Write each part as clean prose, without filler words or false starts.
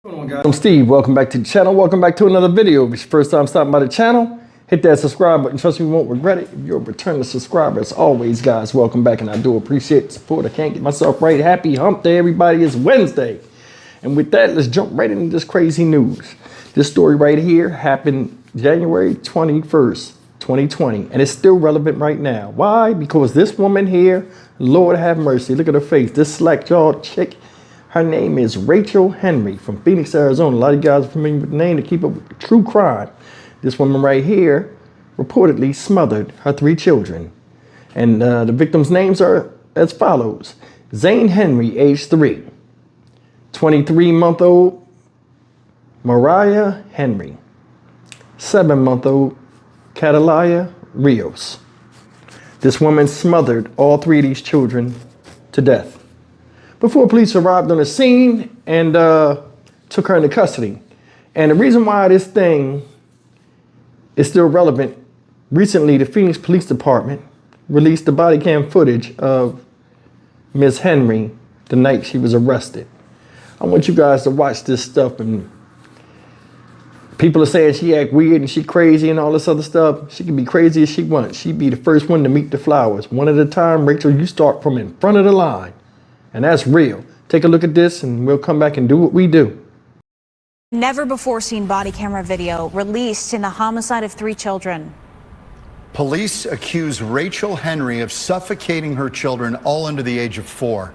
What's going on, guys? I'm Steve. Welcome back to the channel. Welcome back to another video. If it's your first time stopping by the channel, hit that subscribe button. Trust me, you won't regret it. If you're a returning subscriber, as always, guys, welcome back, and I do appreciate the support. I can't get myself right. Happy hump day, everybody. It's Wednesday. And with that, let's jump right into this crazy news. This story right here happened January 21st, 2020, and it's still relevant right now. Why? Because this woman here, Lord have mercy, look at her face. This slack-jawed chick, her name is Rachel Henry from Phoenix, Arizona. A lot of you guys are familiar with the name to keep up with true crime. This woman right here reportedly smothered her 3 children. And the victims' names are as follows. Zane Henry, age 3. 23-month-old Mariah Henry. 7-month-old Catalaya Rios. This woman smothered all 3 of these children to death before police arrived on the scene and took her into custody. And the reason why this thing is still relevant, recently the Phoenix Police Department released the body cam footage of Ms. Henry the night she was arrested. I want you guys to watch this stuff, and people are saying she act weird and she crazy and all this other stuff. She can be crazy as she wants. She be the first one to meet the flowers. One at a time. Rachel, you start from in front of the line. And that's real. Take a look at this and we'll come back and do what we do. Never before seen body camera video released in the homicide of 3 children. Police accuse Rachel Henry of suffocating her children all under the age of 4.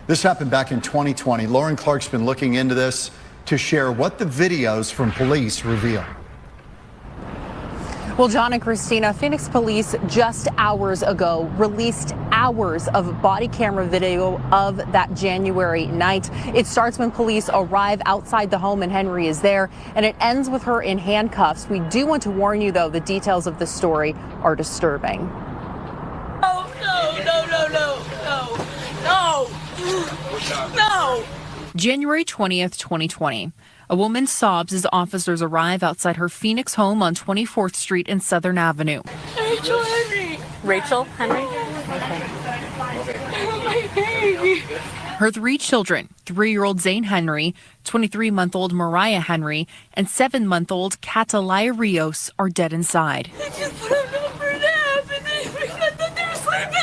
This happened back in 2020. Lauren Clark's been looking into this to share what the videos from police reveal. Well, John and Christina, Phoenix police just hours ago released hours of body camera video of that January night. It starts when police arrive outside the home and Henry is there, and it ends with her in handcuffs. We do want to warn you, though, the details of the story are disturbing. Oh, no. January 20th, 2020. A woman sobs as officers arrive outside her Phoenix home on 24th Street and Southern Avenue. Rachel Henry. Rachel Henry? My baby. Her 3 children, 3-year-old Zane Henry, 23-month-old Mariah Henry, and 7-month-old Catalaya Rios are dead inside. I just put them down for a nap and they forgot that they were sleeping.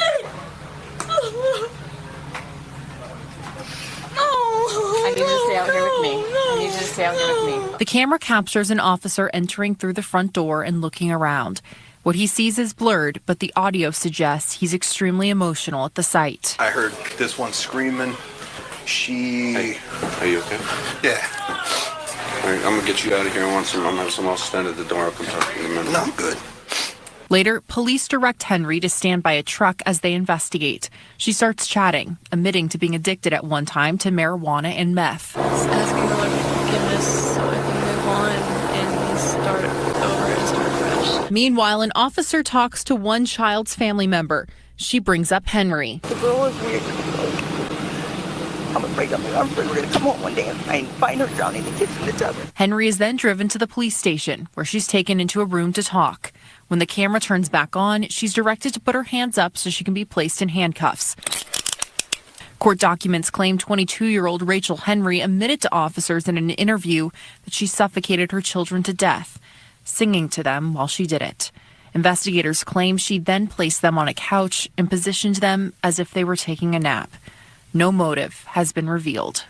I need you to stay out here with me. I need you to stay out here with me. The camera captures an officer entering through the front door and looking around. What he sees is blurred, but the audio suggests he's extremely emotional at the sight. I heard this one screaming. Hey, are you okay? Yeah. All right, I'm gonna get you out of here. I'm gonna have someone else stand at the door. I'll come talk to you in a minute. No, I'm good. Later, police direct Henry to stand by a truck as they investigate. She starts chatting, admitting to being addicted at one time to marijuana and meth. Just asking the Lord for forgiveness so I can move on and start over and start fresh. Meanwhile, an officer talks to one child's family member. She brings up Henry. The girl is weird. I'm afraid we're going to come home one day and find her drowning the kids in the tub. Henry is then driven to the police station, where she's taken into a room to talk. When the camera turns back on, she's directed to put her hands up so she can be placed in handcuffs. Court documents claim 22-year-old Rachel Henry admitted to officers in an interview that she suffocated her children to death, singing to them while she did it. Investigators claim she then placed them on a couch and positioned them as if they were taking a nap. No motive has been revealed.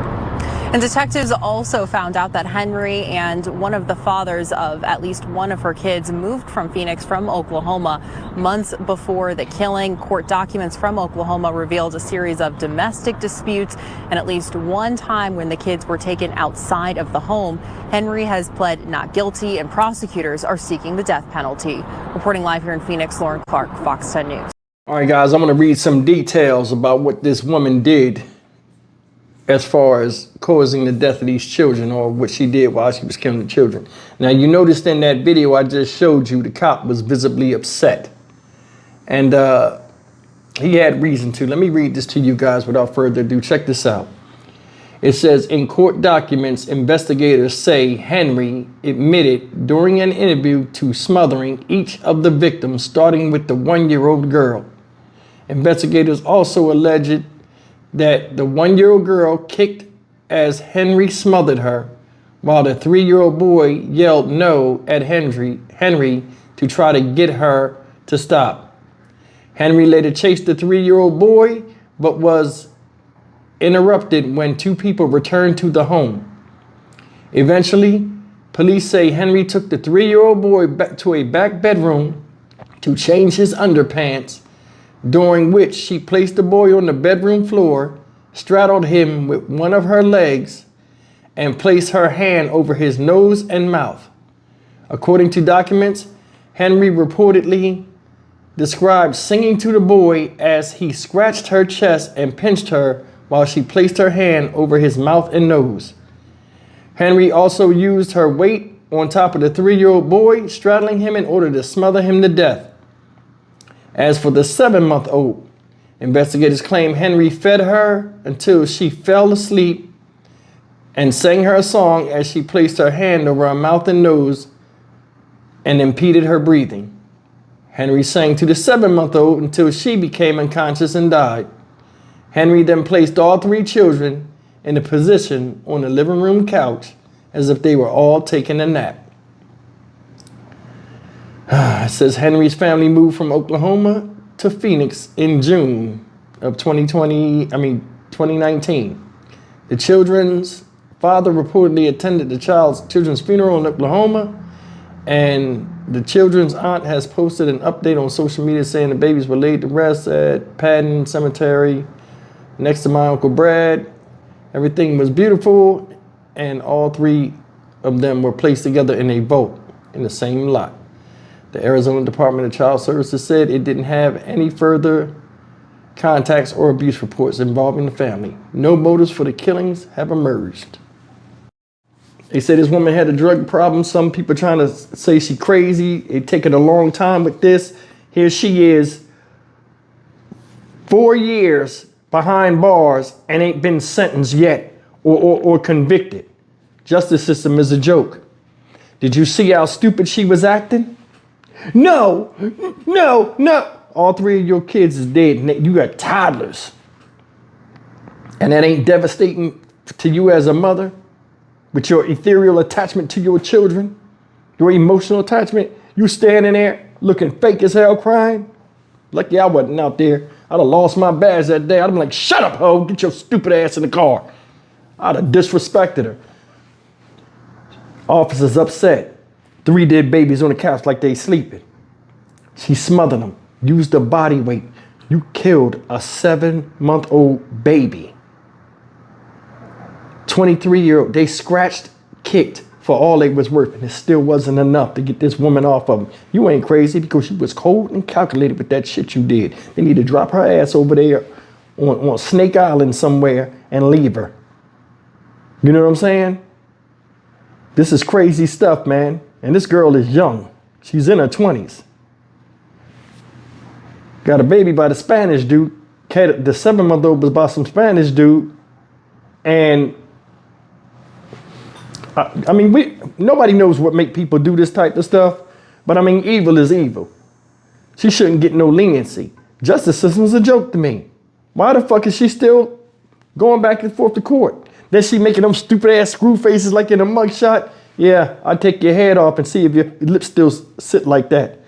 And detectives also found out that Henry and one of the fathers of at least one of her kids moved from Phoenix from Oklahoma months before the killing. Court documents from Oklahoma revealed a series of domestic disputes and at least one time when the kids were taken outside of the home. Henry has pled not guilty and prosecutors are seeking the death penalty. Reporting live here in Phoenix, Lauren Clark, Fox 10 News. All right, guys, I'm going to read some details about what this woman did as far as causing the death of these children, or what she did while she was killing the children. Now, you noticed in that video I just showed you, the cop was visibly upset. And he had reason to. Let me read this to you guys without further ado. Check this out. It says, in court documents, investigators say Henry admitted during an interview to smothering each of the victims, starting with the 1-year-old girl. Investigators also alleged that the 1-year-old girl kicked as Henry smothered her, while the 3-year-old boy yelled no at Henry to try to get her to stop. Henry later chased the 3-year-old boy, but was interrupted when 2 people returned to the home. Eventually, police say Henry took the 3-year-old boy back to a back bedroom to change his underpants, during which she placed the boy on the bedroom floor, straddled him with one of her legs, and placed her hand over his nose and mouth. According to documents, Henry reportedly described singing to the boy as he scratched her chest and pinched her while she placed her hand over his mouth and nose. Henry also used her weight on top of the 3-year-old boy, straddling him in order to smother him to death. As for the 7-month-old, investigators claim Henry fed her until she fell asleep and sang her a song as she placed her hand over her mouth and nose and impeded her breathing. Henry sang to the 7-month-old until she became unconscious and died. Henry then placed all 3 children in a position on the living room couch as if they were all taking a nap. It says Henry's family moved from Oklahoma to Phoenix in June of 2019. The children's father reportedly attended the children's funeral in Oklahoma, and the children's aunt has posted an update on social media saying the babies were laid to rest at Patton Cemetery next to my Uncle Brad. Everything was beautiful, and all 3 of them were placed together in a vault in the same lot. The Arizona Department of Child Services said it didn't have any further contacts or abuse reports involving the family. No motives for the killings have emerged. They say this woman had a drug problem. Some people trying to say she crazy. It taken a long time with this. Here she is, 4 years behind bars and ain't been sentenced yet or convicted. Justice system is a joke. Did you see how stupid she was acting? No. All 3 of your kids is dead. You got toddlers. And that ain't devastating to you as a mother with your ethereal attachment to your children, your emotional attachment. You standing there looking fake as hell crying. Lucky I wasn't out there. I'd have lost my badge that day. I'd have been like, shut up, ho, get your stupid ass in the car. I'd have disrespected her. Officers upset. 3 dead babies on the couch like they sleeping. She smothered them, used the body weight. You killed a 7-month-old baby. 23-year-old, they scratched, kicked for all they was worth, and it still wasn't enough to get this woman off of them. You ain't crazy because she was cold and calculated with that shit you did. They need to drop her ass over there on Snake Island somewhere and leave her. You know what I'm saying? This is crazy stuff, man. And this girl is young. She's in her 20s. Got a baby by the Spanish dude. The 7-month-old was by some Spanish dude. And I mean, nobody knows what make people do this type of stuff. But I mean, evil is evil. She shouldn't get no leniency. Justice system's a joke to me. Why the fuck is she still going back and forth to court? Then she making them stupid ass screw faces like in a mugshot. Yeah, I'd take your head off and see if your lips still sit like that.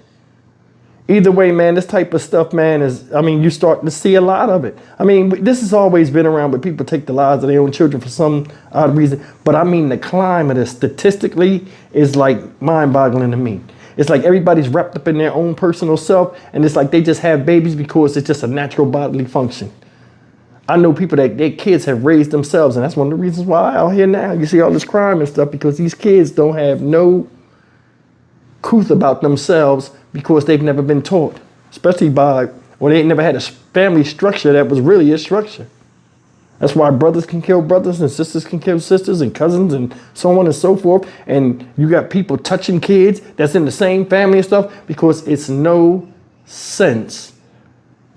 Either way, man, this type of stuff, man, you starting to see a lot of it. I mean, this has always been around, but people take the lives of their own children for some odd reason. But I mean, the climb of this statistically is like mind-boggling to me. It's like everybody's wrapped up in their own personal self, and it's like they just have babies because it's just a natural bodily function. I know people that their kids have raised themselves, and that's one of the reasons why out here now you see all this crime and stuff, because these kids don't have no truth about themselves because they've never been taught, especially or they ain't never had a family structure that was really a structure. That's why brothers can kill brothers and sisters can kill sisters and cousins and so on and so forth. And you got people touching kids that's in the same family and stuff because it's no sense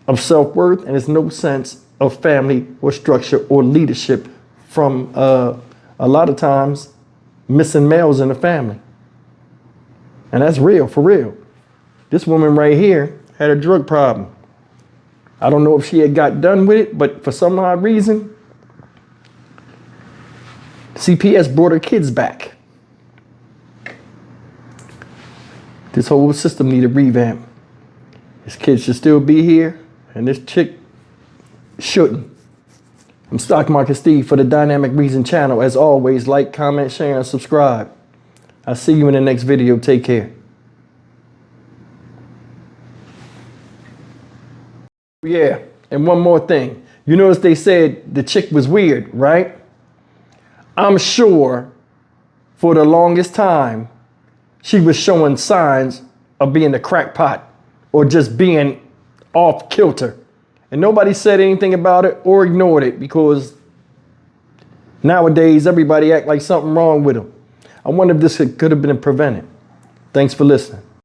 of self-worth and it's no sense of family or structure or leadership from a lot of times missing males in the family. And that's real, for real. This woman right here had a drug problem. I don't know if she had got done with it, but for some odd reason, CPS brought her kids back. This whole system needed revamp. This kid should still be here, and this chick shouldn't. I'm Stock Market Steve for the Dynamic Reason channel. As always, like, comment, share, and subscribe. I'll see you in the next video. Take care. Yeah, and one more thing. You notice they said the chick was weird, right? I'm sure for the longest time, she was showing signs of being a crackpot or just being off kilter. And nobody said anything about it or ignored it because nowadays everybody act like something wrong with them. I wonder if this could have been prevented. Thanks for listening.